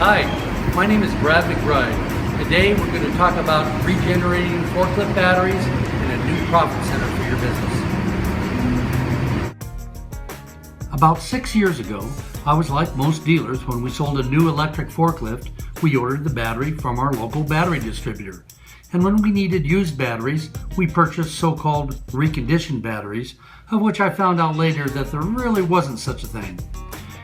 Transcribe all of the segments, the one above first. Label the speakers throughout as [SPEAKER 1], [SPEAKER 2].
[SPEAKER 1] Hi, my name is Brad McBride. Today we're going to talk about regenerating forklift batteries and a new profit center for your business. About 6 years ago, I was like most dealers. When we sold a new electric forklift, we ordered the battery from our local battery distributor. And when we needed used batteries, we purchased so-called reconditioned batteries, of which I found out later that there really wasn't such a thing.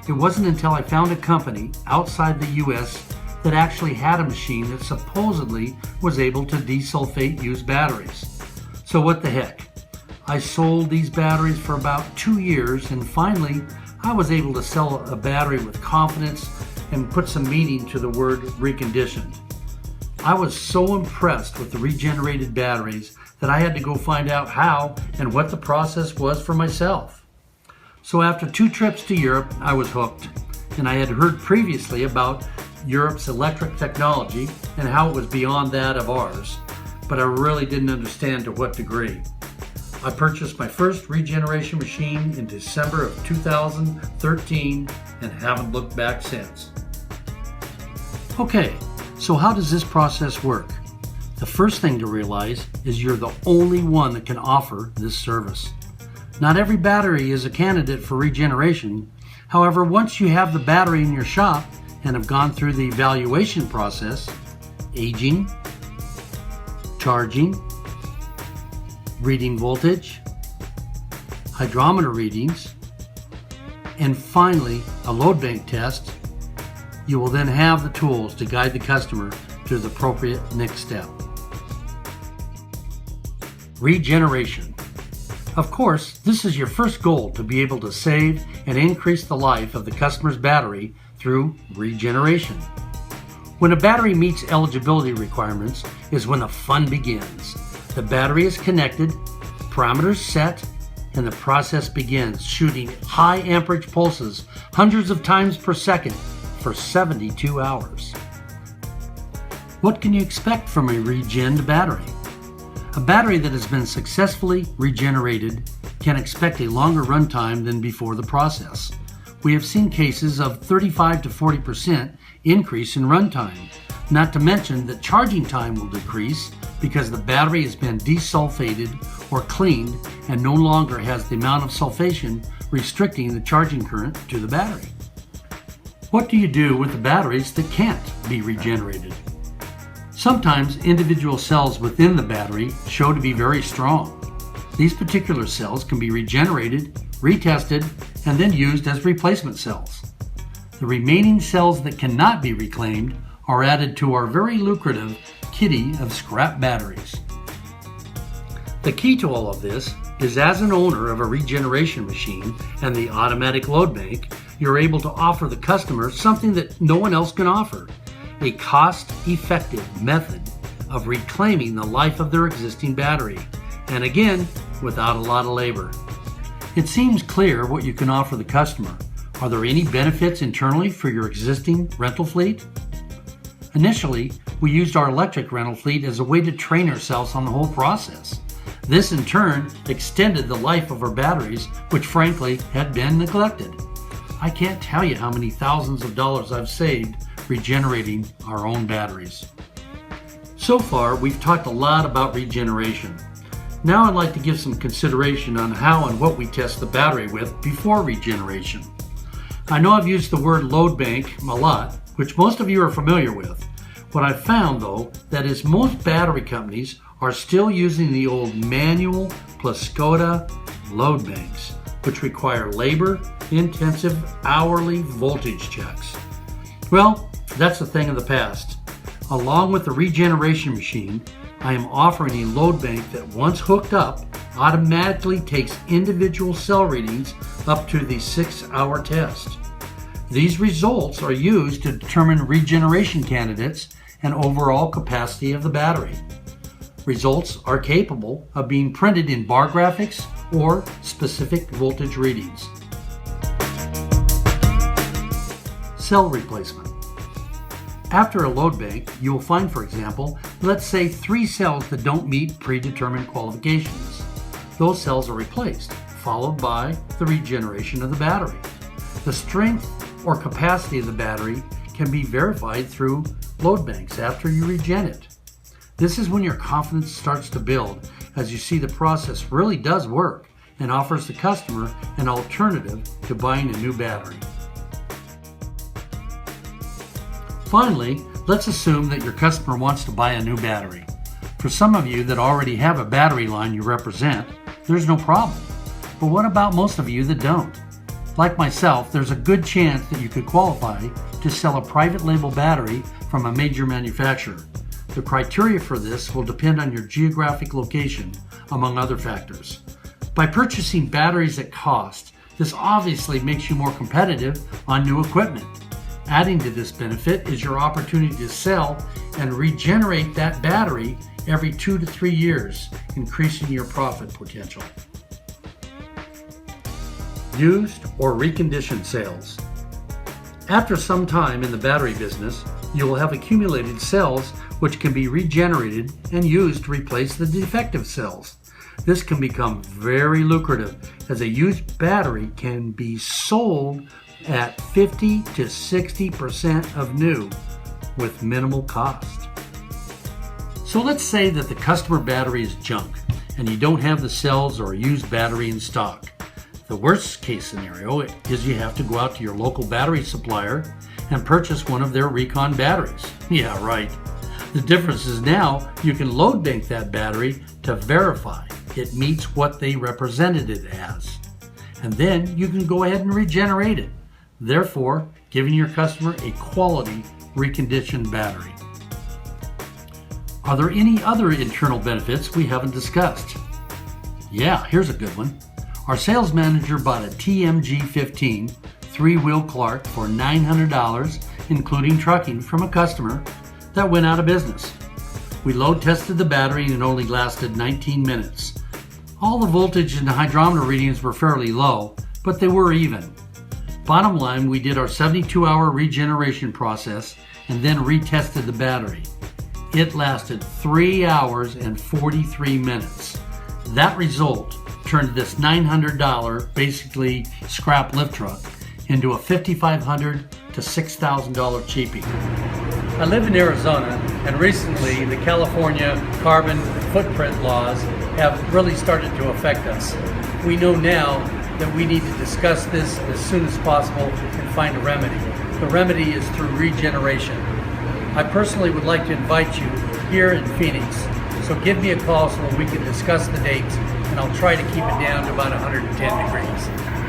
[SPEAKER 1] It wasn't until I found a company outside the US that actually had a machine that supposedly was able to desulfate used batteries. So what the heck? I sold these batteries for about 2 years, and finally I was able to sell a battery with confidence and put some meaning to the word reconditioned. I was so impressed with the regenerated batteries that I had to go find out how and what the process was for myself. So after 2 trips to Europe, I was hooked, and I had heard previously about Europe's electric technology and how it was beyond that of ours, but I really didn't understand to what degree. I purchased my first regeneration machine in December of 2013 and haven't looked back since. Okay, so how does this process work? The first thing to realize is you're the only one that can offer this service. Not every battery is a candidate for regeneration. However, once you have the battery in your shop and have gone through the evaluation process, aging, charging, reading voltage, hydrometer readings, and finally a load bank test, you will then have the tools to guide the customer to the appropriate next step. Regeneration. Of course, this is your first goal, to be able to save and increase the life of the customer's battery through regeneration. When a battery meets eligibility requirements is when the fun begins. The battery is connected, parameters set, and the process begins, shooting high amperage pulses hundreds of times per second for 72 hours. What can you expect from a regened battery? A battery that has been successfully regenerated can expect a longer runtime than before the process. We have seen cases of 35 to 40% increase in runtime, not to mention that charging time will decrease because the battery has been desulfated or cleaned and no longer has the amount of sulfation restricting the charging current to the battery. What do you do with the batteries that can't be regenerated? Sometimes individual cells within the battery show to be very strong. These particular cells can be regenerated, retested, and then used as replacement cells. The remaining cells that cannot be reclaimed are added to our very lucrative kitty of scrap batteries. The key to all of this is, as an owner of a regeneration machine and the automatic load bank, you're able to offer the customer something that no one else can offer: a cost-effective method of reclaiming the life of their existing battery, and again, without a lot of labor. It seems clear what you can offer the customer. Are there any benefits internally for your existing rental fleet? Initially, we used our electric rental fleet as a way to train ourselves on the whole process. This in turn extended the life of our batteries, which frankly had been neglected. I can't tell you how many thousands of dollars I've saved regenerating our own batteries. So far, we've talked a lot about regeneration. Now I'd like to give some consideration on how and what we test the battery with before regeneration. I know I've used the word load bank a lot, which most of you are familiar with. What I've found, though, that is most battery companies are still using the old manual plus SCODA load banks, which require labor-intensive hourly voltage checks. Well, that's a thing of the past. Along with the regeneration machine, I am offering a load bank that, once hooked up, automatically takes individual cell readings up to the 6-hour test. These results are used to determine regeneration candidates and overall capacity of the battery. Results are capable of being printed in bar graphics or specific voltage readings. Cell replacement. After a load bank, you will find, for example, let's say 3 cells that don't meet predetermined qualifications. Those cells are replaced, followed by the regeneration of the battery. The strength or capacity of the battery can be verified through load banks after you regen it. This is when your confidence starts to build as you see the process really does work and offers the customer an alternative to buying a new battery. Finally, let's assume that your customer wants to buy a new battery. For some of you that already have a battery line you represent, there's no problem. But what about most of you that don't? Like myself, there's a good chance that you could qualify to sell a private label battery from a major manufacturer. The criteria for this will depend on your geographic location, among other factors. By purchasing batteries at cost, this obviously makes you more competitive on new equipment. Adding to this benefit is your opportunity to sell and regenerate that battery every 2 to 3 years, increasing your profit potential. Used or reconditioned sales. After some time in the battery business, you will have accumulated cells which can be regenerated and used to replace the defective cells. This can become very lucrative as a used battery can be sold at 50 to 60% of new with minimal cost. So let's say that the customer battery is junk and you don't have the cells or a used battery in stock. The worst case scenario is you have to go out to your local battery supplier and purchase one of their recon batteries. Yeah, right. The difference is now you can load bank that battery to verify it meets what they represented it as. And then you can go ahead and regenerate it, therefore giving your customer a quality reconditioned battery. Are there any other internal benefits we haven't discussed? Yeah, here's a good one. Our sales manager bought a TMG15 3-wheel Clark for $900, including trucking, from a customer that went out of business. We load tested the battery and it only lasted 19 minutes. All the voltage and the hydrometer readings were fairly low, but they were even. Bottom line, we did our 72-hour regeneration process and then retested the battery. It lasted 3 hours and 43 minutes. That result turned this $900, basically scrap lift truck, into a $5,500 to $6,000 cheapie. I live in Arizona, and recently the California carbon footprint laws have really started to affect us. We know now that we need to discuss this as soon as possible and find a remedy. The remedy is through regeneration. I personally would like to invite you here in Phoenix, so give me a call so we can discuss the dates, and I'll try to keep it down to about 110 degrees.